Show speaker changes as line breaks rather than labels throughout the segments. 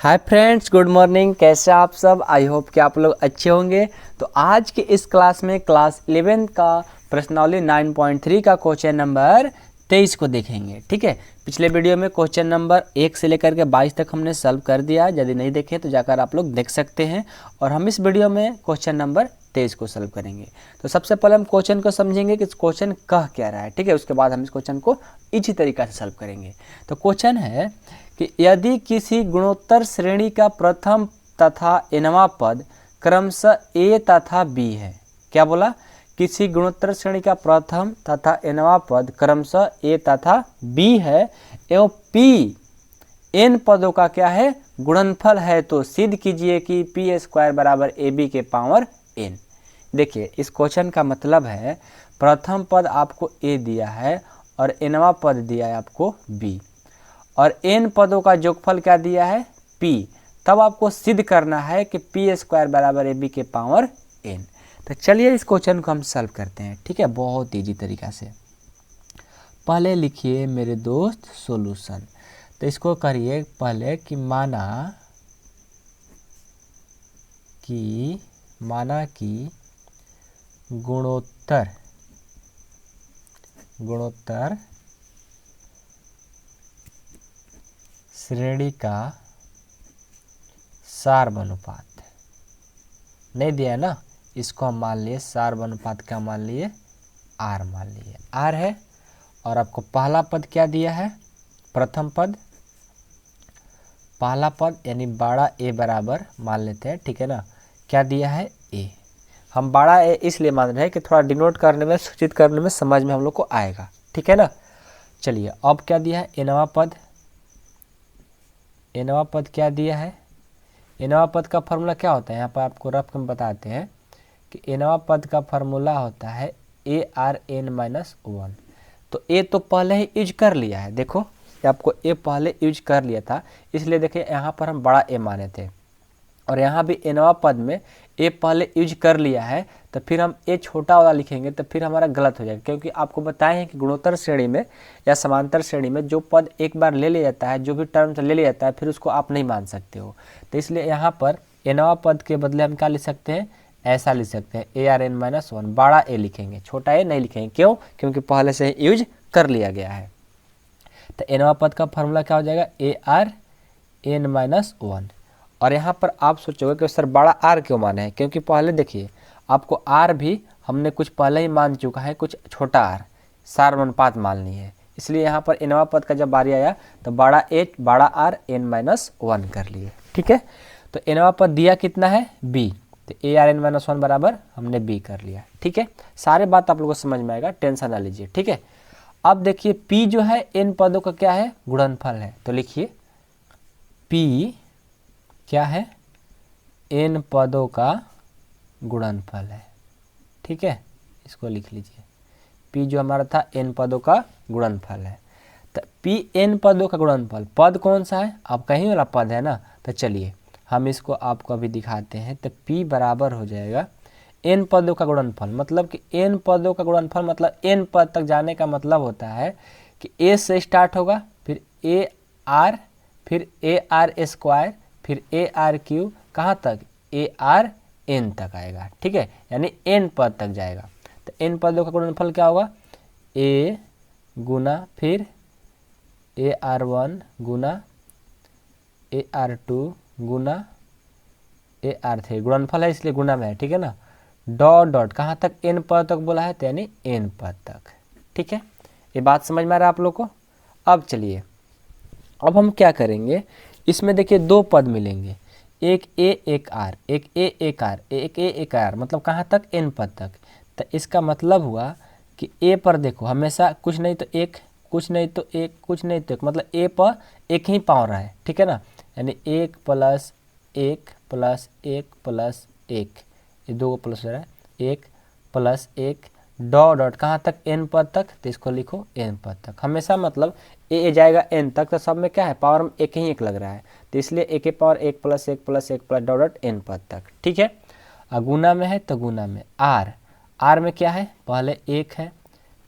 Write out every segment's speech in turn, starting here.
Hi friends, good morning. कैसे आप सब? आई होप कि आप लोग अच्छे होंगे। तो आज के इस क्लास में क्लास 11 का प्रश्नावली 9.3 का क्वेश्चन नंबर 23 को देखेंगे। ठीक है, पिछले वीडियो में क्वेश्चन नंबर 1 से लेकर के 22 तक हमने सॉल्व कर दिया। यदि नहीं देखे तो जाकर आप लोग देख सकते हैं। और हम इस वीडियो में क्वेश्चन नंबर 23 को सॉल्व करेंगे। तो सबसे पहले हम क्वेश्चन को समझेंगे कि क्वेश्चन कह क्या रहा है। ठीक है, उसके बाद हम इस क्वेश्चन को इसी तरीका से सॉल्व करेंगे। तो क्वेश्चन है कि यदि किसी गुणोत्तर श्रेणी का प्रथम तथा nवां पद क्रमशः a तथा b है। क्या बोला? किसी गुणोत्तर श्रेणी का प्रथम तथा nवां पद क्रमशः a तथा b है एवं p n पदों का क्या है? गुणनफल है। तो सिद्ध कीजिए कि p स्क्वायर बराबर ab के पावर n। देखिए, इस क्वेश्चन का मतलब है प्रथम पद आपको a दिया है और nवां पद दिया है आपको b, और n पदों का योगफल क्या दिया है? p। तब आपको सिद्ध करना है कि p स्क्वायर बराबर ab के पावर n। तो चलिए इस क्वेश्चन को हम सॉल्व करते हैं। ठीक है, बहुत इजी तरीका से। पहले लिखिए मेरे दोस्त सॉल्यूशन। तो इसको करिए पहले कि माना कि गुणोत्तर श्रेणी का सार्वनुपात नहीं दिया ना, इसको हम मान लिए सार्वनुपात का मान लिए r मान लिए r है। और आपको पहला पद क्या दिया है? प्रथम पद, पहला पद यानी बड़ा a बराबर मान लेते हैं। ठीक है ना, क्या दिया है? a। हम बड़ा a इसलिए मान रहे हैं कि थोड़ा डिनोट करने में, सूचित करने में समझ में हम लोग को आएगा। ठीक है ना। चलिए अब क्या दिया है? nवां पद। nवां पद क्या दिया है? nवां पद का फॉर्मूला क्या होता है? यहाँ पर आपको रफ में बताते हैं कि nवां पद का फॉर्मूला होता है ARn-1। तो a तो पहले ही यूज कर लिया है। देखो, ये आपको a पहले यूज कर लिया था, इसलिए देखिए यहाँ पर हम बड़ा a माने थे। और यहाँ भी nवां पद में a पहले यूज कर लिया है, तो फिर हम a छोटा वाला लिखेंगे तो फिर हमारा गलत हो जाएगा। क्योंकि आपको बताए हैं कि गुणोत्तर श्रेणी में या समांतर श्रेणी में जो पद एक बार ले लिया जाता है, जो भी टर्म ले लिया जाता है, फिर उसको आप नहीं मान सकते हो। तो इसलिए यहाँ पर nवां पद के बदले हम क्या लिख सकते हैं? ऐसा लिख सकते हैं ARn-1। बड़ा a लिखेंगे, छोटा a नहीं लिखेंगे। क्यों? क्योंकि पहले से ही यूज कर लिया गया है। तो nवां पद का फॉर्मूला क्या हो जाएगा? ARn-1। और यहाँ पर आप सोचोगे कि सर बड़ा r क्यों माने हैं? क्योंकि पहले देखिए, आपको r भी हमने कुछ पहले ही मान चुका है, कुछ छोटा r सार्वनुपात मान ली है। इसलिए यहाँ पर nवां पद का जब बारी आया तो बड़ा r n-1 कर लिए। ठीक है, तो nवां पद दिया कितना है? b। तो ARn-1 बराबर हमने b कर लिया। ठीक है, सारे बात आप लोगों को समझ में आएगा, टेंशन ना लीजिए। ठीक है, अब देखिए p जो है n पदों का क्या है? गुणनफल है। तो लिखिए p क्या है? n पदों का गुणनफल है। ठीक है, इसको लिख लीजिए। p जो हमारा था n पदों का गुणनफल है। तो p n पदों का गुणनफल, पद कौन सा है? अब कहीं वाला पद है ना। तो चलिए हम इसको आपको अभी दिखाते हैं। तो p बराबर हो जाएगा n पदों का गुणनफल। मतलब कि n पदों का गुणनफल मतलब n पद तक जाने का मतलब होता है कि a से स्टार्ट होगा, फिर AR, फिर AR स्क्वायर, फिर AR क्यूब, कहाँ तक? ARn तक आएगा। ठीक है, यानी n पद तक जाएगा। तो n पदों का गुणनफल क्या होगा? a गुना फिर AR1 गुना AR2 गुना AR3। गुणनफल है इसलिए गुना में है। ठीक है ना, डॉट डॉट कहाँ तक? n पद तक बोला है, तो यानी n पद तक। ठीक है, ये बात समझ में आ रहा है आप लोग को? अब चलिए, अब हम क्या करेंगे, इसमें देखिए दो पद मिलेंगे, एक a एक r, एक a एक r, एक a एक r, मतलब कहाँ तक? n पद तक। तो इसका मतलब हुआ कि a पर देखो हमेशा कुछ नहीं तो एक, कुछ नहीं तो एक, कुछ नहीं तो एक, मतलब a पर एक ही पावर है। ठीक है ना, यानी 1 + 1 + 1 + 1, ये दो प्लस हो रहा है, 1 + 1 डॉट डॉट कहाँ तक? n पद तक। तो इसको लिखो n पद तक हमेशा, मतलब a जाएगा n तक। तो सब में क्या है? पावर में एक ही एक लग रहा है, तो इसलिए a के पावर 1 + 1 + 1 + डॉट डॉट n पद तक। ठीक है, गुना में है तो गुना में r में क्या है? पहले 1 है,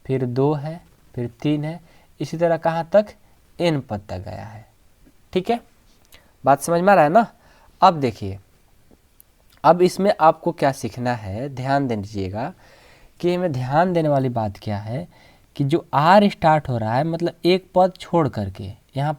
फिर 2 है, फिर 3 है, इसी तरह कहाँ तक? n पद तक गया है। ठीक है, बात समझ में आ रहा है ना। अब देखिए, अब इसमें आपको क्या सीखना है, ध्यान दीजिएगा कि हमें ध्यान देने वाली बात क्या है कि जो आर स्टार्ट हो रहा है मतलब एक पद छोड़ करके, यहाँ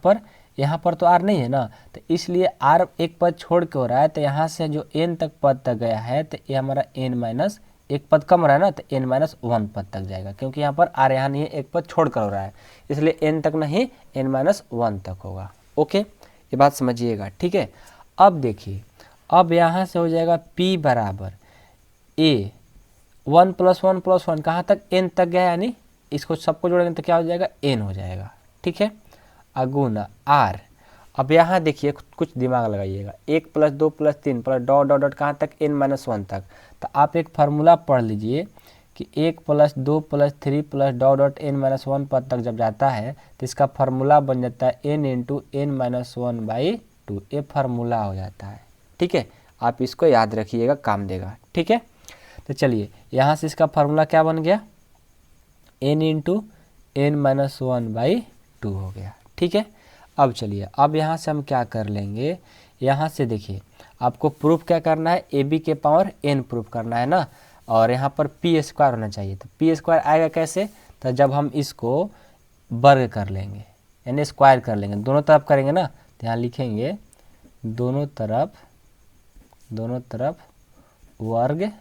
पर तो आर नहीं है ना, तो इसलिए आर एक पद छोड़ के हो रहा है, तो यहाँ से जो एन तक पद तक गया है तो ये हमारा एन माइनस एक पद कम हो रहा है ना, तो एन माइनस वन पद तक जाएगा, क्योंकि यहाँ पर आर यहाँ नहीं है, एक पद छोड़ कर हो रहा है, इसलिए एन तक नहीं, एन माइनस वन तक होगा। ओके, ये बात समझिएगा, ठीक है। अब देखिए, अब यहाँ से हो जाएगा P बराबर ए 1 + 1 + 1 कहाँ तक, n तक गया, यानी इसको सबको जोड़ेंगे तो क्या हो जाएगा, n हो जाएगा, ठीक है, अगुना r। अब यहाँ देखिए कुछ दिमाग लगाइएगा, 1 + 2 + 3 + डॉट डॉट डॉट कहाँ तक, n - 1 तक। तो आप एक फार्मूला पढ़ लीजिए कि 1 + 2 + 3 + डॉट डॉट n - 1 पद तक जब जाता है तो इसका फार्मूला बन जाता है n × n - 1/2, ये फार्मूला हो जाता है, ठीक है। आप इसको याद रखिएगा, काम देगा, ठीक है। तो चलिए यहाँ से इसका फार्मूला क्या बन गया, n × n - 1/2 हो गया, ठीक है। अब चलिए, अब यहाँ से हम क्या कर लेंगे, यहाँ से देखिए आपको प्रूफ क्या करना है, ab के पावर n प्रूफ करना है ना, और यहाँ पर p² होना चाहिए। तो p² आएगा कैसे, तो जब हम इसको वर्ग कर लेंगे यानी स्क्वायर कर लेंगे, दोनों तरफ करेंगे ना, तो यहाँ लिखेंगे दोनों तरफ वर्ग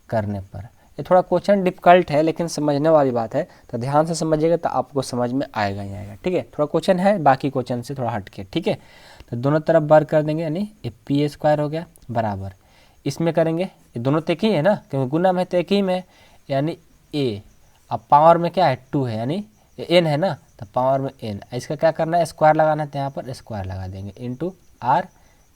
करने पर। ये थोड़ा क्वेश्चन डिफिकल्ट है लेकिन समझने वाली बात है, तो ध्यान से समझिएगा तो आपको समझ में आएगा ही आएगा, ठीक है। थोड़ा क्वेश्चन है बाकी क्वेश्चन से थोड़ा हटके, ठीक है। तो दोनों तरफ वर्ग कर देंगे, यानी ये p² हो गया बराबर, इसमें करेंगे, ये दोनों तो एक ही है ना, क्योंकि गुना में तो एक ही में, यानी a, अब पावर में क्या है 2 है, यानी n है ना, तो पावर में n, इसका क्या करना है, स्क्वायर लगाना है, तो यहाँ पर स्क्वायर लगा देंगे, इंटू r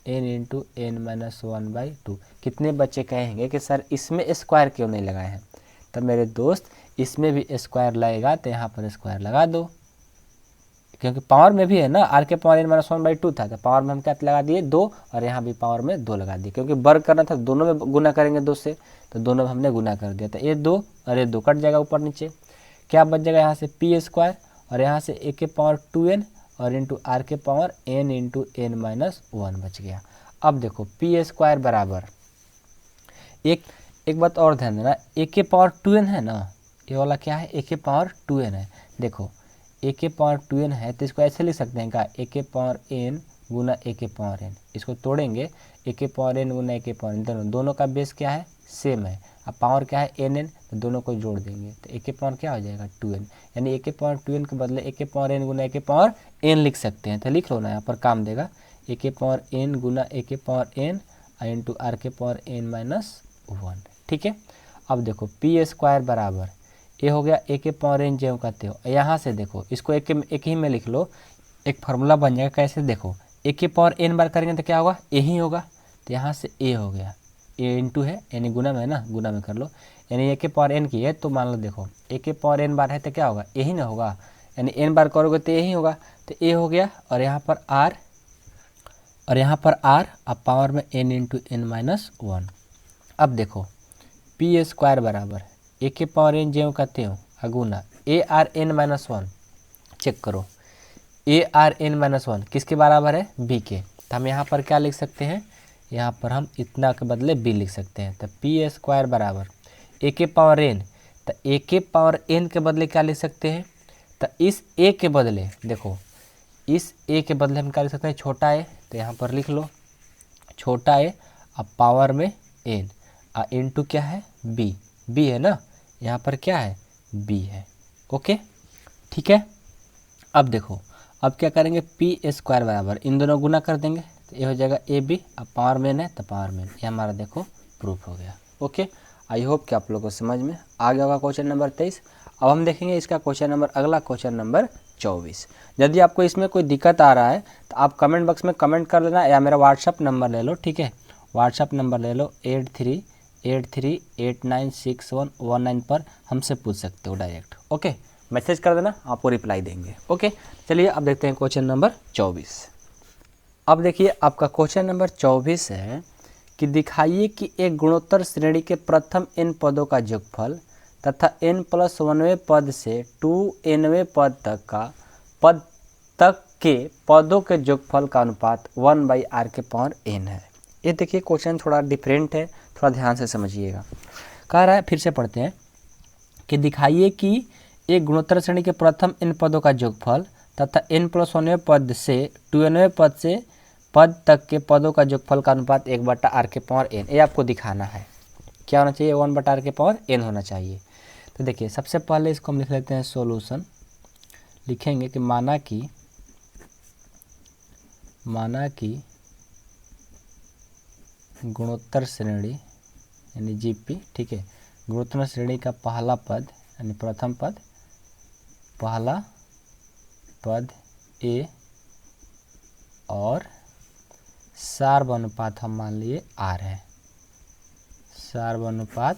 n × n - 1/2। कितने बच्चे कहेंगे कि सर इसमें स्क्वायर क्यों नहीं लगाए हैं, तो मेरे दोस्त इसमें भी स्क्वायर लगेगा, तो यहाँ पर स्क्वायर लगा दो, क्योंकि पावर में भी है ना, r के पावर n - 1/2 था, तो पावर में हम क्या लगा दिए 2, और यहाँ भी पावर में 2 लगा दिए, क्योंकि वर्ग करना था, दोनों में गुना करेंगे 2 से, तो दोनों में हमने गुना कर दिया, तो ये 2 और ये 2 कट जाएगा ऊपर नीचे, क्या बच जाएगा यहाँ से p² और यहाँ से a के पावर 2n और इंटू r के पावर n × n - 1 बच गया। अब देखो p² बराबर, एक बात और ध्यान देना, a के पावर 2n है ना, ये वाला क्या है, a के पावर 2n है, देखो a के पावर 2n है, तो इसको ऐसे लिख सकते हैं क्या, a के पावर n गुना a के पावर n, इसको तोड़ेंगे, a के पावर n गुना a के पावर n, दोनों का बेस क्या है, सेम है, अब पावर क्या है nn, तो दोनों को जोड़ देंगे, तो a के पावर क्या हो जाएगा 2n, यानी a के पावर 2n के बदले a के पावर n गुना a के पावर n लिख सकते हैं, तो लिख लो ना, यहाँ पर काम देगा, a के पावर n गुना a के पावर n इंटू r के पावर n - 1, ठीक है। अब देखो p² बराबर, ये हो गया a के पावर n जो कहते हो, यहाँ से देखो इसको एक ही में लिख लो, एक फार्मूला बन जाएगा, कैसे देखो a के पावर n बार करेंगे तो क्या होगा, a ही होगा, तो यहाँ से a हो गया, a इंटू है यानी गुना में है ना, गुना में कर लो, यानी a के पावर n की है, तो मान लो देखो a के पावर n बार है तो क्या होगा, a ही ना होगा, यानी n बार करोगे तो a ही होगा, तो a हो गया, और यहाँ पर r अब पावर में n × n - 1। अब देखो p² बराबर a के पावर n जो कहते हो अगुना ARn - 1, चेक करो ARn - 1 किसके बराबर है, b के, तो हम यहाँ पर क्या लिख सकते हैं, यहाँ पर हम इतना के बदले b लिख सकते हैं, तो p² बराबर a के पावर n, तो a के पावर n के बदले क्या लिख सकते हैं, तो इस a के बदले देखो, इस a के बदले हम क्या लिख सकते हैं, छोटा a, तो यहाँ पर लिख लो छोटा a, अब पावर में n इंटू क्या है b है ना, यहाँ पर क्या है b है, ओके ठीक है। अब देखो अब क्या करेंगे, p² बराबर इन दोनों गुना कर देंगे, तो ये हो जाएगा ab, अब पावर में है तो पावर में, ये हमारा देखो प्रूफ हो गया, ओके। आई होप कि आप लोगों को समझ में आ गया होगा क्वेश्चन नंबर 23। अब हम देखेंगे इसका क्वेश्चन नंबर, अगला क्वेश्चन नंबर 24। यदि आपको इसमें कोई दिक्कत आ रहा है तो आप कमेंट बॉक्स में कमेंट कर लेना, या मेरा व्हाट्सअप नंबर ले लो, ठीक है, व्हाट्सअप नंबर ले लो 8383896119 पर हमसे पूछ सकते हो डायरेक्ट, ओके, मैसेज कर देना, आपको रिप्लाई देंगे, ओके। चलिए अब देखते हैं क्वेश्चन नंबर 24। अब देखिए आपका क्वेश्चन नंबर 24 है कि दिखाइए कि एक गुणोत्तर श्रेणी के प्रथम n पदों का योगफल तथा n + 1वें पद से 2nवें पद तक के पदों के योगफल का अनुपात 1/r⁴n है। ये देखिए क्वेश्चन थोड़ा डिफरेंट है, थोड़ा ध्यान से समझिएगा। कह रहा है, फिर से पढ़ते हैं कि दिखाइए कि एक गुणोत्तर श्रेणी के प्रथम n पदों का योगफल तथा n+1वें पद से 2nवें पद तक के पदों का योगफल का अनुपात 1/r⁴n। ये आपको दिखाना है। क्या होना चाहिए? 1/r⁴n होना चाहिए। तो देखिए सबसे पहले इसको हम लिख लेते हैं सॉल्यूशन। लिखेंगे कि माना कि गुणोत्तर श्रेणी यानी जीपी, ठीक है, गुणोत्तर श्रेणी का पहला पद यानी प्रथम पद, पहला पद ए और सार्वनुपात हम मान लिए आर है, सार्वनुपात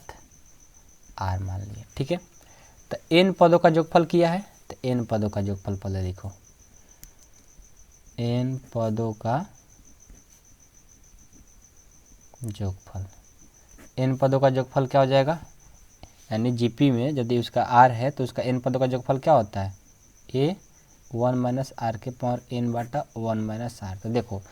आर मान लिए, ठीक है। तो एन पदों का योगफल किया है, तो एन पदों का योगफल पहले लिखो। एन पदों का योगफल, एन पदों का योगफल क्या हो जाएगा? यानी जीपी में यदि उसका आर है तो उसका एन पदों का योगफल क्या होता है? ए 1 - r⁴n/1 - r। तो देखो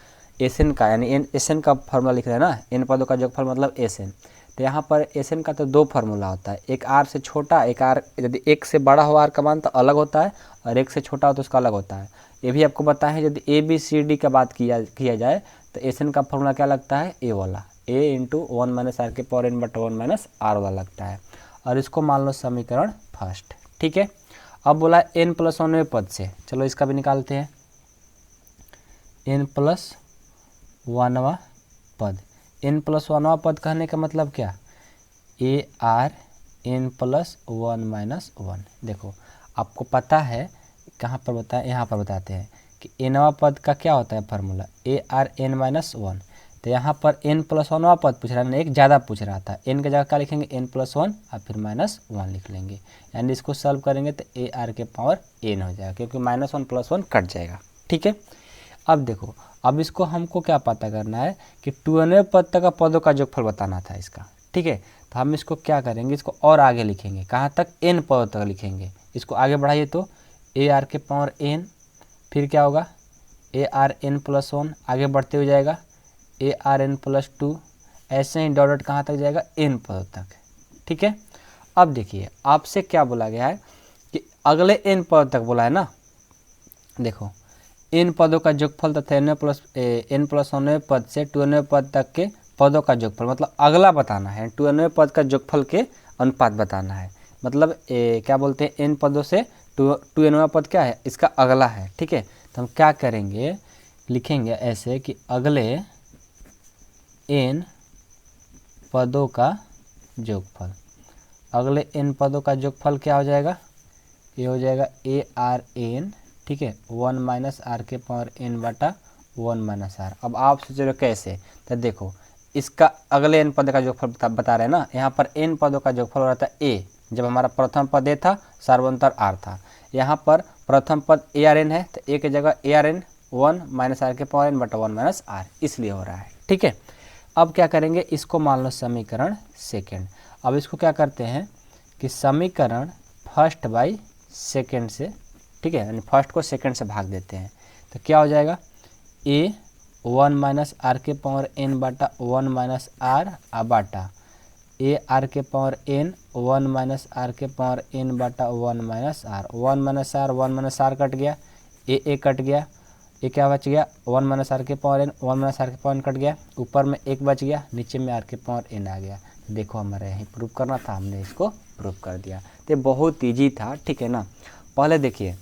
एस एन का यानी एस एन का फार्मूला लिख रहे हैं ना, एन पदों का योगफल मतलब एस एन। तो यहाँ पर एस एन का तो दो फार्मूला होता है, एक आर से छोटा, एक आर यदि एक से बड़ा हो आर का मान तो अलग होता है, और एक से छोटा हो तो उसका अलग होता है। ये भी आपको पता है, यदि ए बी सी डी का बात किया जाए तो एस एन का फार्मूला क्या लगता है? ए वाला, ए × 1 - r⁴n/1 - r वाला लगता है। और इसको मान लो समीकरण फर्स्ट, ठीक है। अब बोला n+1वें पद से, चलो इसका भी निकालते हैं। n+1वां पद, n+1वां पद कहने का मतलब क्या? A R n+1 - 1। देखो आपको पता है, कहाँ पर बताएं? यहाँ पर बताते हैं कि nवां पद का क्या होता है फार्मूला? A R n - 1। तो यहाँ पर n+1वां पद पूछ रहा है, एक ज़्यादा पूछ रहा था, n की जगह क्या लिखेंगे? n+1 और फिर -1 लिख लेंगे, यानी इसको सॉल्व करेंगे तो ar⁴n हो जाएगा, क्योंकि -1 + 1 कट जाएगा, ठीक है। अब देखो, अब इसको हमको क्या पता करना है कि 2nवें पद तक का पदों का योगफल बताना था इसका, ठीक है। तो हम इसको क्या करेंगे? इसको और आगे लिखेंगे, कहाँ तक? n पदों तक लिखेंगे। इसको आगे बढ़ाइए तो ar⁴n, फिर क्या होगा? arn+1 आगे बढ़ते हुए जाएगा arn+2, ऐसे ही डॉट कहाँ तक जाएगा? n पदों तक, ठीक है। अब देखिए आपसे क्या बोला गया है कि अगले n पदों तक बोला है ना। देखो n पदों का योगफल तथा n+1वें पद से 2nवें पद तक के पदों का योगफल, मतलब अगला बताना है। 2nवें पद का योगफल के अनुपात बताना है, मतलब क्या बोलते हैं? n पदों से 2nवां पद क्या है? इसका अगला है, ठीक है। तो हम क्या करेंगे? लिखेंगे ऐसे कि अगले n पदों का योगफल, अगले n पदों का योगफल क्या हो जाएगा? ये हो जाएगा arn, ठीक है, 1 - r⁴n/1 - r। अब आप सोच रहे हो कैसे? तो देखो इसका अगले n पद का योगफल बता रहे हैं ना। यहाँ पर n पदों का योगफल हो रहा था a, जब हमारा प्रथम पद a था, सार्वंतर r था। यहाँ पर प्रथम पद arn है, तो a की जगह arn 1 - r⁴n/1 - r, इसलिए हो रहा है, ठीक है। अब क्या करेंगे? इसको मान लो समीकरण सेकेंड। अब इसको क्या करते हैं कि समीकरण फर्स्ट बाई सेकेंड से, ठीक है, यानी फर्स्ट को सेकेंड से भाग देते हैं। तो क्या हो जाएगा? a 1 - r⁴n/1 - r Bata ar⁴n 1 - r⁴n/1 - r, 1 - r cut गया, a कट गया, ये क्या बच गया? 1 - r⁴n, 1 - r⁴n कट गया, ऊपर में 1 बच गया, नीचे में r⁴n आ गया। देखो हमारे यहीं प्रूव करना था, हमने इसको प्रूव कर दिया। तो बहुत ईजी था, ठीक है ना। पहले देखिए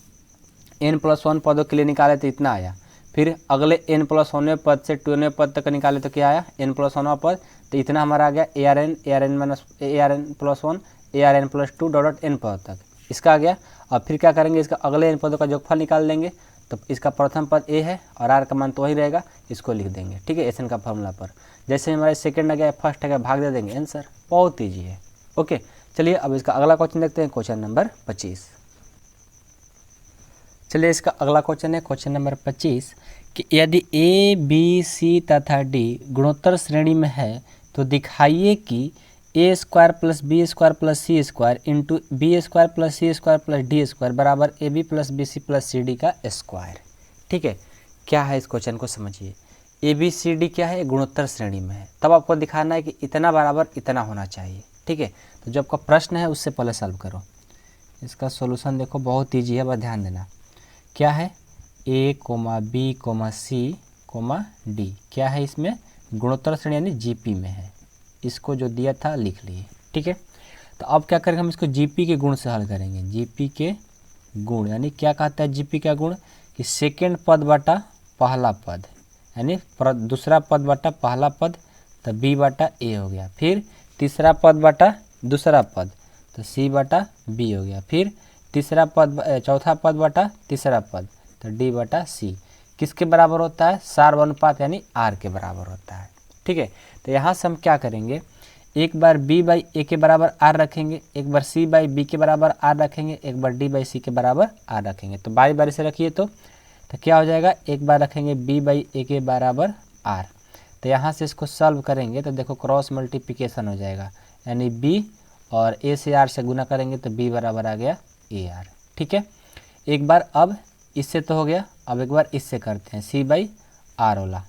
n+1 पदों के लिए निकाले तो इतना आया, फिर अगले n+1वें पद से 2nवें पद तक निकाले तो क्या आया? n+1वां पद, तो इतना हमारा आ गया arn arn+1 arn+2 dot n पद तक, इसका आ गया। अब फिर क्या करेंगे? इसका अगले n पदों का योगफल निकाल लेंगे। तो इसका प्रथम पद a है और r का मान तो वही रहेगा, इसको लिख देंगे, ठीक है, एस एन का फॉर्मूला पर। जैसे हमारे सेकंड आ गया, फर्स्ट आ गया, भाग दे देंगे, आंसर बहुत ईजी है। ओके चलिए अब इसका अगला क्वेश्चन देखते हैं, क्वेश्चन नंबर 25। चलिए इसका अगला क्वेश्चन है क्वेश्चन नंबर 25 कि यदि ए बी सी तथा डी गुणोत्तर श्रेणी में है तो दिखाइए कि a² + b² + c² into b² + c² + d² बराबर ab + bc + cd का स्क्वायर। ठीक है, क्या है इस क्वेश्चन को समझिए। ABCD क्या है, गुणोत्तर श्रेणी में है, तब आपको दिखाना है कि इतना बराबर इतना होना चाहिए। ठीक है, तो जो आपका प्रश्न है उससे पहले सॉल्व करो। इसका सॉल्यूशन देखो बहुत ईजी है, बस ध्यान देना। क्या है, A, B, C, D क्या है, इसमें गुणोत्तर श्रेणी यानी GP में है। इसको जो दिया था लिख लिए। ठीक है, तो अब क्या करेंगे, हम इसको GP के गुण से हल करेंगे। GP के गुण यानी क्या कहता है GP का गुण, कि सेकेंड पद बटा पहला पद, यानी दूसरा पद बटा पहला पद, तो B बटा A हो गया। फिर तीसरा पद बटा दूसरा पद, तो C बटा B हो गया। फिर तीसरा पद चौथा पद बटा तीसरा पद, तो D बटा C किसके बराबर होता है, सार्वनुपात यानी R के बराबर होता है। ठीक है, तो यहाँ से हम क्या करेंगे, एक बार B बाई A के बराबर R रखेंगे, एक बार C बाई B के बराबर R रखेंगे, एक बार D बाई C के बराबर R रखेंगे। तो बारी बारी से रखिए, तो क्या हो जाएगा, एक बार रखेंगे B बाई A के बराबर R, तो यहाँ से इसको सॉल्व करेंगे तो देखो क्रॉस मल्टीप्लिकेशन हो जाएगा, यानी B और A से R से गुना करेंगे तो B बराबर आ गया AR। ठीक है, एक बार अब इससे तो हो गया, अब एक बार इससे करते हैं, C बाई R वाला।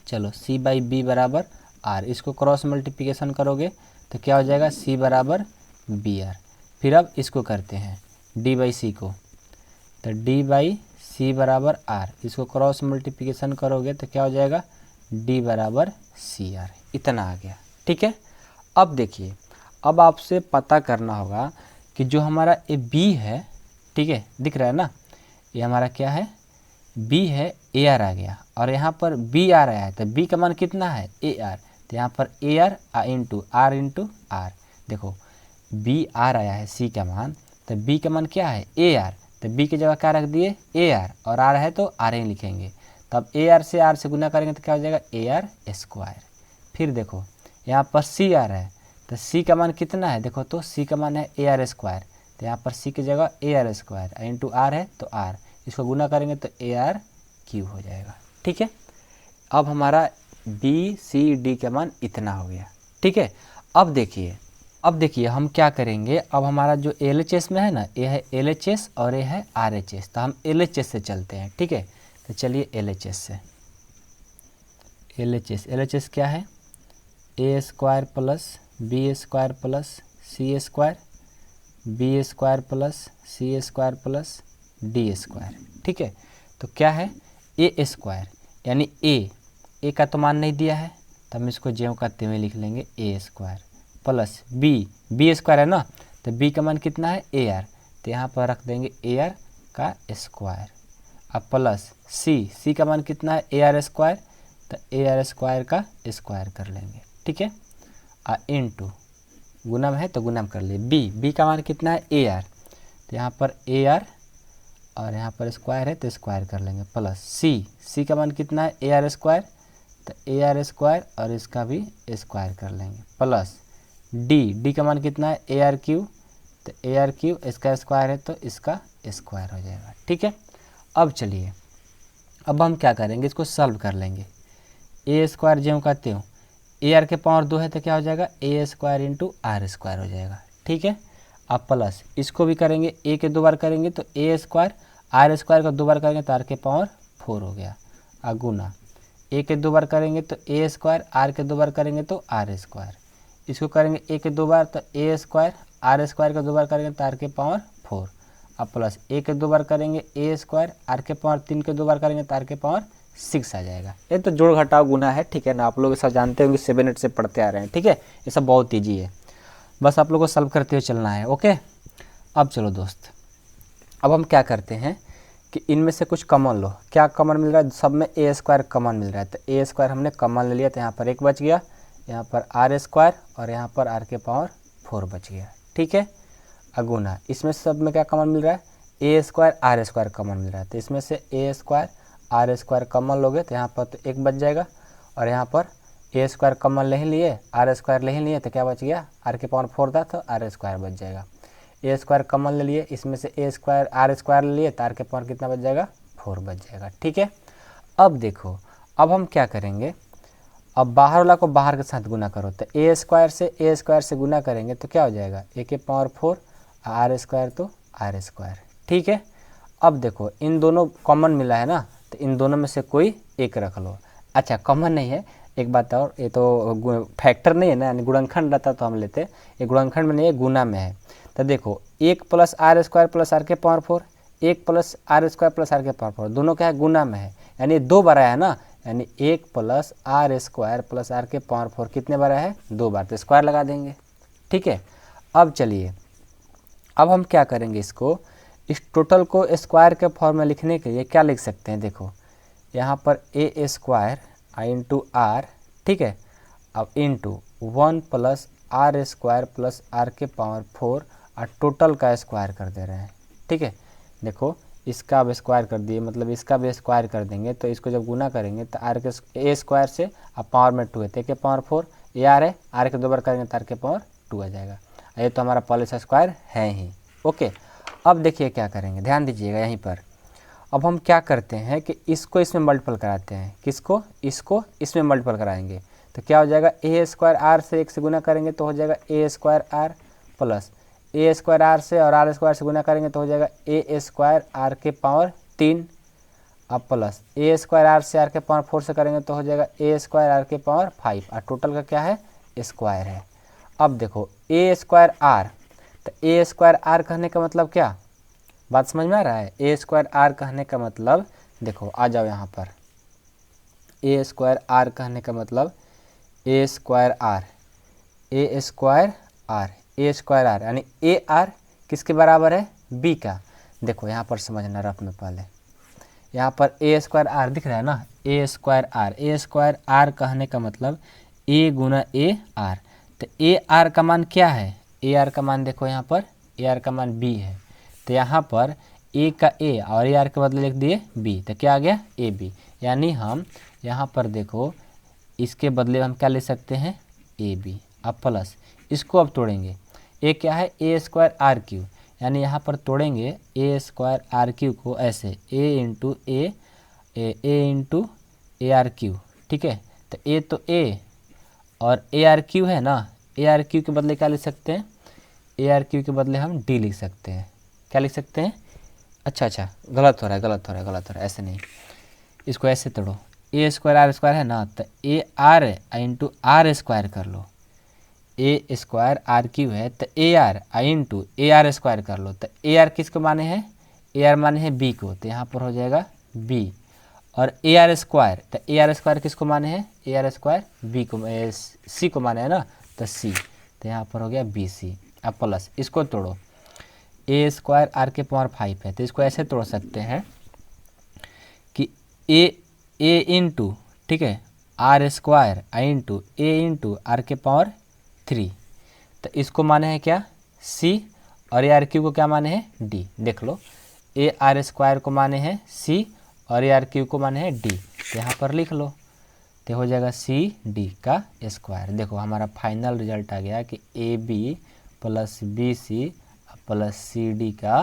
चलो C बाई B बराबर R, इसको क्रॉस मल्टीप्लिकेशन करोगे तो क्या हो जाएगा, C बराबर BR। फिर अब इसको करते हैं D बाई C को, तो D बाई C बराबर R, इसको क्रॉस मल्टीप्लिकेशन करोगे तो क्या हो जाएगा, D बराबर CR। इतना आ गया। ठीक है, अब देखिए, अब आपसे पता करना होगा कि जो हमारा ये B है, ठीक है दिख रहा है ना, ये हमारा क्या है, B है, AR आ गया, और यहाँ पर BR आया है, तो B का मान कितना है, AR, तो यहाँ पर AR इंटू R, देखो BR आया है C का मान, तो B का मान क्या है AR, तो B की जगह क्या रख दिए AR, और R है तो RN लिखेंगे। तो अब AR से R से गुना करेंगे तो क्या हो जाएगा AR स्क्वायर। फिर देखो यहाँ पर CR है, तो C का मान कितना है, देखो तो C का मान है AR स्क्वायर, तो यहाँ पर C की जगह AR स्क्वायर इंटू R है तो R, इसको गुना करेंगे तो AR क्यूब हो जाएगा। ठीक है, अब हमारा BCD का मान इतना हो गया। ठीक है, अब देखिए हम क्या करेंगे, अब हमारा जो LHS में है ना, ये है LHS और ये है RHS, तो हम LHS से चलते हैं। ठीक है, तो चलिए LHS से, LHS क्या है, A square plus B square plus C square, B square plus C square plus D square. ठीक है, तो क्या है A स्क्वायर यानी A का तो मान नहीं दिया है, तो हम इसको ज्यों का त्यों लिख लेंगे A square plus B square है ना, तो B का मान कितना है AR, तो यहाँ पर रख देंगे AR का स्क्वायर, अब प्लस C का मान कितना है AR स्क्वायर, तो AR स्क्वायर का स्क्वायर कर लेंगे। ठीक है, इंटू गुणम है तो गुणम कर लिए, B का मान कितना है AR, तो यहाँ पर AR और यहाँ पर स्क्वायर है तो स्क्वायर कर लेंगे, प्लस C का मान कितना है AR स्क्वायर, तो AR स्क्वायर और इसका भी स्क्वायर कर लेंगे, प्लस D का मान कितना है AR क्यूब, तो AR क्यूब इसका स्क्वायर है तो इसका स्क्वायर हो जाएगा। ठीक है, अब चलिए अब हम क्या करेंगे, इसको सॉल्व कर लेंगे। A स्क्वायर ज्यों का त्यों, AR के पावर 2 है तो क्या हो जाएगा A square into R square हो जाएगा। ठीक है, अब प्लस इसको भी करेंगे, A के 2 बार करेंगे तो A स्क्वायर, R स्क्वायर का 2 बार करेंगे तो R के पावर 4 हो गया, गुना A के 2 बार करेंगे तो A स्क्वायर, R के 2 बार करेंगे तो R स्क्वायर, इसको करेंगे A के 2 बार तो A स्क्वायर, R स्क्वायर का 2 बार करेंगे तो R के पावर 4, अब प्लस A के 2 बार करेंगे A स्क्वायर, R के पावर 3 के 2 बार करेंगे तो R के पावर 6 आ जाएगा। ये तो जोड़ घटाव गुना है। ठीक है ना, आप लोग ये सब जानते होंगे, 7 8 से पढ़ते आ रहे हैं। ठीक है, ये सब बहुत ईजी है, बस आप लोगों को सॉल्व करते हुए चलना है। ओके, अब चलो दोस्त, अब हम क्या करते हैं कि इनमें से कुछ कॉमन लो। क्या कॉमन मिल रहा है, सब में A स्क्वायर कॉमन मिल रहा है, तो A स्क्वायर हमने कॉमन ले लिया, तो यहाँ पर 1 बच गया, यहाँ पर R स्क्वायर और यहाँ पर R के पावर 4 बच गया। ठीक है, गुना इसमें सब में क्या कॉमन मिल रहा है, A square R square common मिल रहा है, तो इसमें से A square R square common लोगे तो यहाँ पर तो 1 बच जाएगा, और यहाँ पर A स्क्वायर कॉमन नहीं लिए, R स्क्वायर नहीं लिए, तो क्या बच गया, R के पावर 4 था तो R स्क्वायर बच जाएगा। A स्क्वायर कॉमन ले लिए, इसमें से A स्क्वायर R स्क्वायर ले लिए तो R के पावर कितना बच जाएगा, 4 बच जाएगा। ठीक है, अब देखो, अब हम क्या करेंगे, अब बाहर वाला को बाहर के साथ गुना करो, तो A स्क्वायर से गुना करेंगे तो क्या हो जाएगा A के पावर 4, R स्क्वायर तो R स्क्वायर। ठीक है, अब देखो इन दोनों कॉमन मिला है ना, तो इन दोनों में से कोई एक रख लो। अच्छा कॉमन नहीं है, एक बात और, ये तो फैक्टर नहीं है ना, यानी गुणनखंड रहता तो हम लेते, ये गुणनखंड में नहीं है, गुना में है। तो देखो 1 + r² + r के पावर 4, 1 + r² + r के पावर 4, दोनों क्या है, गुना में है, यानी 2 बार आया है ना, यानी 1 + r² + r के पावर 4 कितने बार है, 2 बार, तो स्क्वायर लगा देंगे। ठीक है, अब चलिए अब हम क्या करेंगे, इसको इस टोटल को स्क्वायर के फॉर्म में लिखने के लिए क्या लिख सकते हैं, देखो यहाँ पर a² × r, ठीक है, अब इंटू 1 + r² + r के पावर 4 और टोटल का स्क्वायर कर दे रहे हैं। ठीक है, देखो इसका अब स्क्वायर कर दिए, मतलब इसका भी स्क्वायर कर देंगे, तो इसको जब गुना करेंगे तो a² से अब पावर में 2 है, तो के पावर 4, ये r है, r के 2 बार करेंगे तो r के पावर 2 आ जाएगा। ये तो हमारा पॉलिश स्क्वायर है ही। ओके, अब देखिए क्या करेंगे, ध्यान दीजिएगा यहीं पर। अब हम क्या करते हैं कि इसको इसमें मल्टीपल कराते हैं, किसको, इसको इसमें मल्टीपल कराएंगे, तो क्या हो जाएगा, a² r से 1 से गुना करेंगे तो हो जाएगा a² r plus a² r से और r² से गुना करेंगे तो हो जाएगा a² r के पावर 3, अब प्लस a² r से r के पावर 4 से करेंगे तो हो जाएगा a² r के पावर 5, और टोटल का क्या है, स्क्वायर है। अब देखो a² r, तो a² r कहने का मतलब क्या, बात समझ में आ रहा है, a² r कहने का मतलब, देखो आ जाओ यहाँ पर, a² r कहने का मतलब a² r, a² r यानी a r किसके बराबर है, b का। देखो यहाँ पर समझना रफ में, पहले यहाँ पर a² r दिख रहा है ना, a² r कहने का मतलब a गुना a r, तो a r का मान क्या है, a r का मान देखो यहाँ पर a r का मान b है, तो यहाँ पर a का a और a r के बदले लिख दिए b, तो क्या आ गया, ए बी, यानी हम यहाँ पर देखो इसके बदले हम क्या ले सकते हैं, ए बी। अब प्लस इसको अब तोड़ेंगे, ए क्या है, a² r³, यानी यहाँ पर तोड़ेंगे a² r³ को ऐसे a इंटू a r³, ठीक है, तो a तो a और a r³ है ना, a r³ के बदले क्या लिख सकते हैं, a r³ के बदले हम d लिख सकते हैं, क्या लिख सकते हैं, अच्छा गलत हो रहा है, ऐसे नहीं, इसको ऐसे तोड़ो, a² r² है ना, तो a r इंटू r² कर लो, a² r³ है तो a r into a r² कर लो, तो a r किसको माने हैं, a r माने हैं b को, तो यहाँ पर हो जाएगा b, और a r², तो a r² किसको माने हैं, a r² b को, c को माने है ना, तो c, तो यहाँ पर हो गया bc। अब प्लस इसको तोड़ो, a² r के पावर 5 है, तो इसको ऐसे तोड़ सकते हैं कि a इंटू, ठीक है, r² into a into r के पावर 3, तो इसको माने हैं क्या, c, और a r³ को क्या माने हैं, d। देख लो a r² को माने हैं c और a r³ को माने हैं d, तो यहाँ पर लिख लो, तो हो जाएगा c d का स्क्वायर। देखो हमारा फाइनल रिजल्ट आ गया कि ab plus bc plus C D का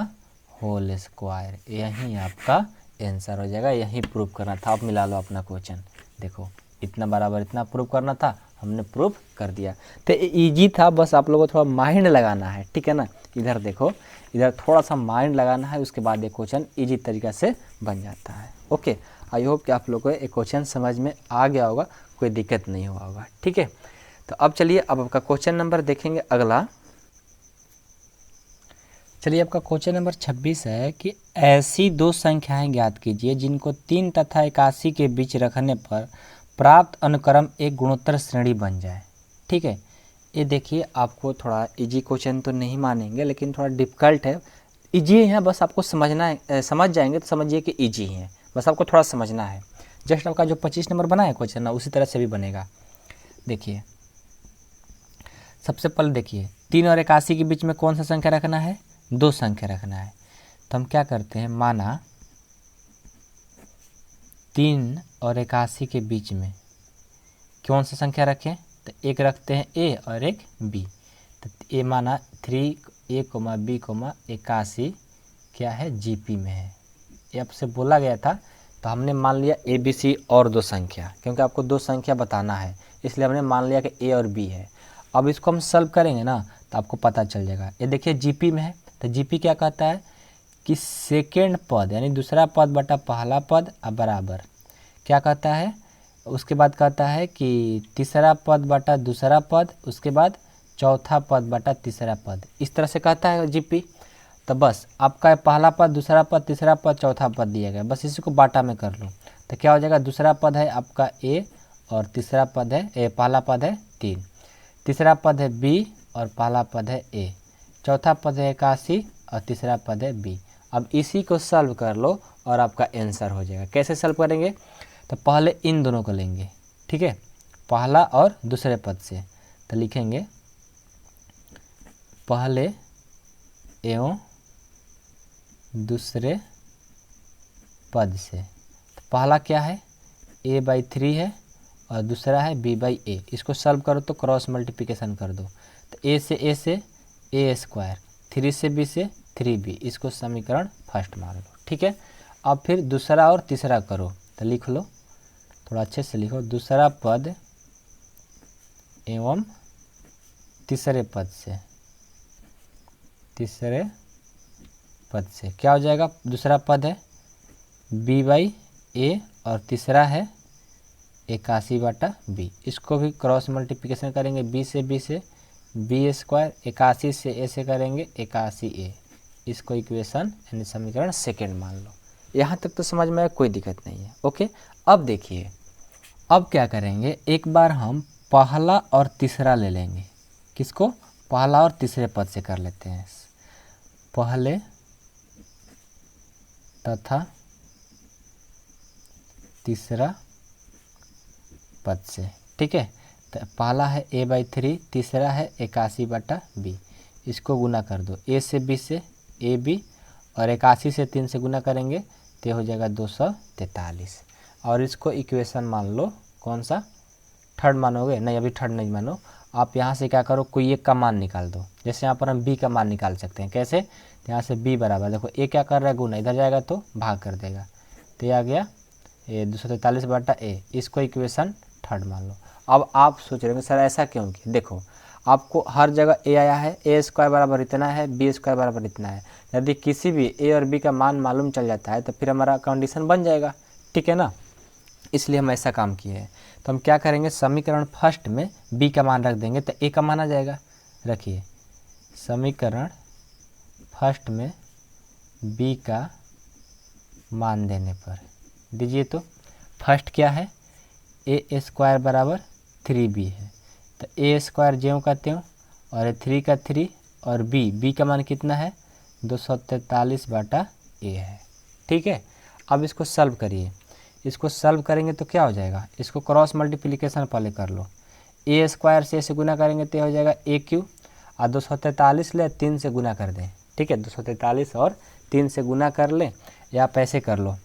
होल स्क्वायर, यही आपका आंसर हो जाएगा। यही प्रूव करना था, आप मिला लो अपना क्वेश्चन। देखो इतना बराबर इतना प्रूव करना था, हमने प्रूव कर दिया। तो इजी था, बस आप लोगों को थोड़ा माइंड लगाना है, ठीक है ना। इधर देखो, इधर थोड़ा सा माइंड लगाना है, उसके बाद ये क्वेश्चन इजी तरीक़ा से बन जाता है। ओके, आई होप कि आप लोगों को ये क्वेश्चन समझ में आ गया होगा, कोई दिक्कत नहीं हुआ होगा, ठीक है। तो अब चलिए अब आपका क्वेश्चन नंबर देखेंगे अगला। चलिए आपका क्वेश्चन नंबर 26 है कि ऐसी दो संख्याएं ज्ञात कीजिए जिनको 3 तथा 81 के बीच रखने पर प्राप्त अनुक्रम एक गुणोत्तर श्रेणी बन जाए। ठीक है, ये देखिए आपको थोड़ा इजी क्वेश्चन तो नहीं मानेंगे, लेकिन थोड़ा डिफ़िकल्ट है। इजी है, बस आपको समझना है, समझ जाएंगे तो समझिए कि इजी है, बस आपको थोड़ा समझना है। जस्ट आपका जो 25 नंबर बना है क्वेश्चन ना, उसी तरह से भी बनेगा। देखिए सबसे पहले देखिए 3 और 81 के बीच में कौन सा संख्या रखना है, 2 संख्या रखना है। तो हम क्या करते हैं, माना 3 और 81 के बीच में कौन सा संख्या रखें, तो एक रखते हैं a और एक b। तो a माना 3 a, b, 81 क्या है, GP में है। ये आपसे बोला गया था, तो हमने मान लिया a, b, c और 2 संख्या, क्योंकि आपको 2 संख्या बताना है, इसलिए हमने मान लिया कि a और b है। अब इसको हम सॉल्व करेंगे ना, तो आपको पता चल जाएगा। ये देखिए GP में है, तो GP क्या कहता है कि सेकेंड पद यानी दूसरा पद बटा पहला पद अब बराबर क्या कहता है, उसके बाद कहता है कि तीसरा पद बटा दूसरा पद, उसके बाद चौथा पद बटा तीसरा पद, इस तरह से कहता है जीपी। तो बस आपका पहला पद, दूसरा पद, तीसरा पद, चौथा पद दिया गया, बस इसी को बाटा में कर लो। तो क्या हो जाएगा, दूसरा पद है आपका ए और तीसरा पद है पहला पद है 3, तीसरा पद है बी और पहला पद है ए, चौथा पद है 81 और तीसरा पद है बी। अब इसी को सॉल्व कर लो और आपका आंसर हो जाएगा। कैसे सॉल्व करेंगे, तो पहले इन दोनों को लेंगे, ठीक है, पहला और दूसरे पद से। तो लिखेंगे पहले एवं दूसरे पद से। तो पहला क्या है, a/3 है और दूसरा है b/a। इसको सॉल्व करो तो क्रॉस मल्टीप्लिकेशन कर दो। तो a से a², 3 से b से 3b, इसको समीकरण फर्स्ट मान लो, ठीक है। अब फिर दूसरा और तीसरा करो, तो लिख लो, थोड़ा अच्छे से लिखो, दूसरा पद एवं तीसरे पद से, तीसरे पद से क्या हो जाएगा, दूसरा पद है b/a और तीसरा है 81/b। इसको भी क्रॉस मल्टीप्लिकेशन करेंगे, b से b से b², 81 से a से करेंगे 81a। इसको इक्वेशन यानी समीकरण सेकेंड मान लो। यहाँ तक तो समझ में आया, कोई दिक्कत नहीं है, ओके। अब देखिए, अब क्या करेंगे, एक बार हम पहला और तीसरा ले लेंगे। किसको, पहला और तीसरे पद से कर लेते हैं, पहले तथा तीसरा पद से, ठीक है। तो पहला है a/3, तीसरा है 81/b, इसको गुना कर दो, a से b से ab और 81 से 3 से गुना करेंगे तो हो जाएगा 243। और इसको इक्वेशन मान लो, कौन सा, थर्ड मानोगे, नहीं अभी थर्ड नहीं मानो, आप यहाँ से क्या करो, कोई एक का मान निकाल दो। जैसे यहाँ पर हम b का मान निकाल सकते हैं, कैसे, तो यहाँ से b बराबर, देखो a क्या कर रहा है, गुना, इधर जाएगा तो भाग कर देगा, तो ये आ गया 243/a। इसको इक्वेशन थर्ड मान लो। अब आप सोच रहे हो सर ऐसा क्यों कि देखो, आपको हर जगह a आया है, a² बराबर इतना है, b² बराबर इतना है। यदि किसी भी a और b का मान मालूम चल जाता है तो फिर हमारा कंडीशन बन जाएगा, ठीक है ना, इसलिए हम ऐसा काम किए हैं। तो हम क्या करेंगे, समीकरण फर्स्ट में b का मान रख देंगे तो a का मान आ जाएगा। रखिए, समीकरण फर्स्ट में b का मान देने पर दीजिए, तो फर्स्ट क्या है, a² बराबर 3b है, तो a² ज्यों का त्यों और 3 का 3 और b का मान कितना है, 243/a है, ठीक है। अब इसको सॉल्व करिए, इसको सॉल्व करेंगे तो क्या हो जाएगा, इसको क्रॉस मल्टीप्लिकेशन पहले कर लो, a² से गुना करेंगे तो हो जाएगा a³ और 243 ले 3 से गुना कर दें, ठीक है, 243 और 3 से गुना कर लें, या आप ऐसे कर लो,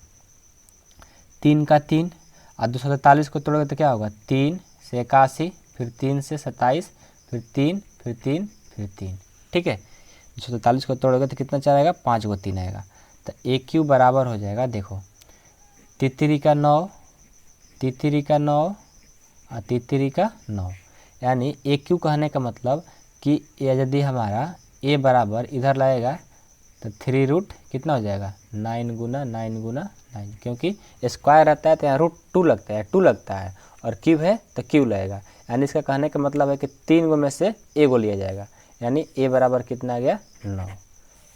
3 का 3 और 243 को तोड़ोगे तो क्या होगा, 3 से 81, फिर 3 से 27, फिर 3, फिर 3, फिर 3, ठीक है। 243 को तोड़ोगे तो कितना चला आएगा, 5 को 3 आएगा। तो a³ बराबर हो जाएगा, देखो, तितरी का 9, तितरी का 9 और तितरी का 9, यानी a³ कहने का मतलब कि यदि हमारा a बराबर इधर लाएगा तो 3 कितना हो जाएगा, 9 गुना 9 गुना 9, क्योंकि स्क्वायर रहता है तो यहाँ √2 लगता है, 2 लगता है, और क्यूब है तो क्यूब लगेगा। यानी इसका कहने का मतलब है कि 3 गो में से a गो लिया जाएगा, यानी a बराबर कितना आ गया, 9,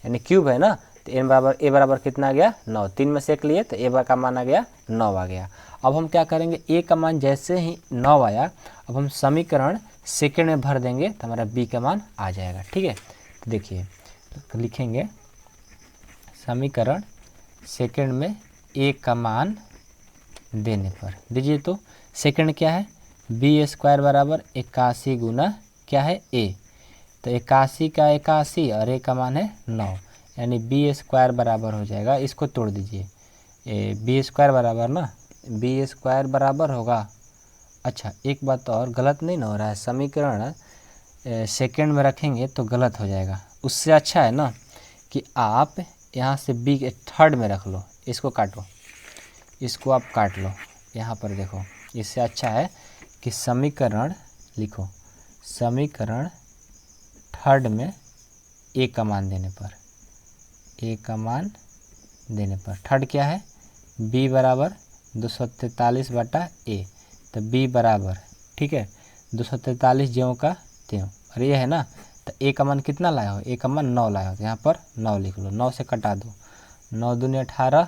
यानी क्यूब है ना, तो a बराबर कितना आ गया, 9, 3 में से 1 लिए तो a का मान आ गया 9 आ गया। अब हम क्या करेंगे, a का मान जैसे ही 9 आया, अब हम समीकरण सेकेंड में भर देंगे तो हमारा b का मान आ जाएगा, ठीक है। तो देखिए, तो लिखेंगे समीकरण सेकेंड में a का मान देने पर दीजिए, तो सेकेंड क्या है, b² बराबर 81 गुना क्या है a, तो 81 का 81 और a का मान है 9, यानी b² बराबर हो जाएगा, इसको तोड़ दीजिए, b² बराबर ना, b² बराबर होगा, अच्छा एक बात और गलत नहीं ना हो रहा है, समीकरण सेकेंड में रखेंगे तो गलत हो जाएगा, उससे अच्छा है ना कि आप यहाँ से b के थर्ड में रख लो, इसको काटो, इसको आप काट लो, यहाँ पर देखो, इससे अच्छा है कि समीकरण लिखो, समीकरण थर्ड में a का मान देने पर, ए का मान देने पर। थर्ड क्या है, बी बराबर 243 बटा ए, तो बी बराबर, ठीक है, 243 ज्यों का त्यों। और ये है ना, तो ए का मान कितना लाया हो, ए का मान 9 लाया हो, तो यहाँ पर 9 लिख लो, 9 से कटा दो, 9 दूनी 18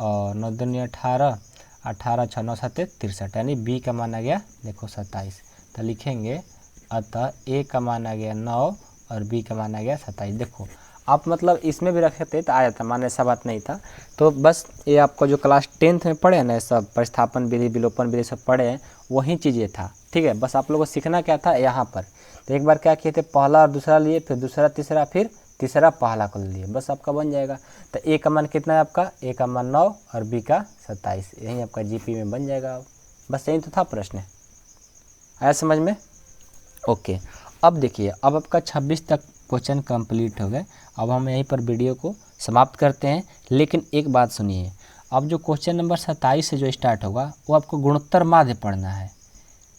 और 9 दूनी 18, 18 6 9 7 63, यानी बी का मान आ गया देखो 27। तो लिखेंगे अतः ए का मान आ गया 9 और बी का मान आ गया 27। देखो आप मतलब इसमें भी रखे थे तो आ जाता, मान ऐसा बात नहीं था। तो बस ये आपको जो क्लास 10th में पढ़े ना, सब प्रतिस्थापन विधि, विलोपन विधि सब पढ़े हैं, वही चीज़ें था, ठीक है। बस आप लोगों को सीखना क्या था यहाँ पर, तो एक बार क्या किए थे, पहला और दूसरा लिए, फिर दूसरा तीसरा, फिर तीसरा पहला को लिए, बस आपका बन जाएगा। तो ए का मान कितना है आपका, ए का मान 9 और बी का 27, यही आपका जीपी में बन जाएगा। बस यही तो था प्रश्न, आया समझ में? ओके, अब देखिए, अब आपका 26 तक क्वेश्चन कंप्लीट हो गए। अब हम यहीं पर वीडियो को समाप्त करते हैं। लेकिन एक बात सुनिए, अब जो क्वेश्चन नंबर 27 से जो स्टार्ट होगा वो आपको गुणोत्तर माध्य पढ़ना है,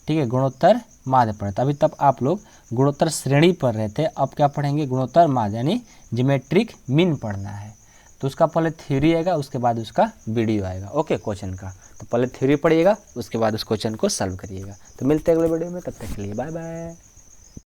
ठीक है, गुणोत्तर माध्य पढ़ते। अभी तक आप लोग गुणोत्तर श्रेणी पढ़ रहे थे, अब क्या पढ़ेंगे, गुणोत्तर माध्य यानी ज्योमेट्रिक मीन पढ़ना है। तो उसका पहले थ्योरी आएगा, उसके बाद उसका वीडियो आएगा, ओके, क्वेश्चन का। तो पहले थ्योरी पढ़िएगा, उसके बाद उस क्वेश्चन को सॉल्व करिएगा। तो मिलते हैं अगले वीडियो में, तब तक के लिए बाय बाय।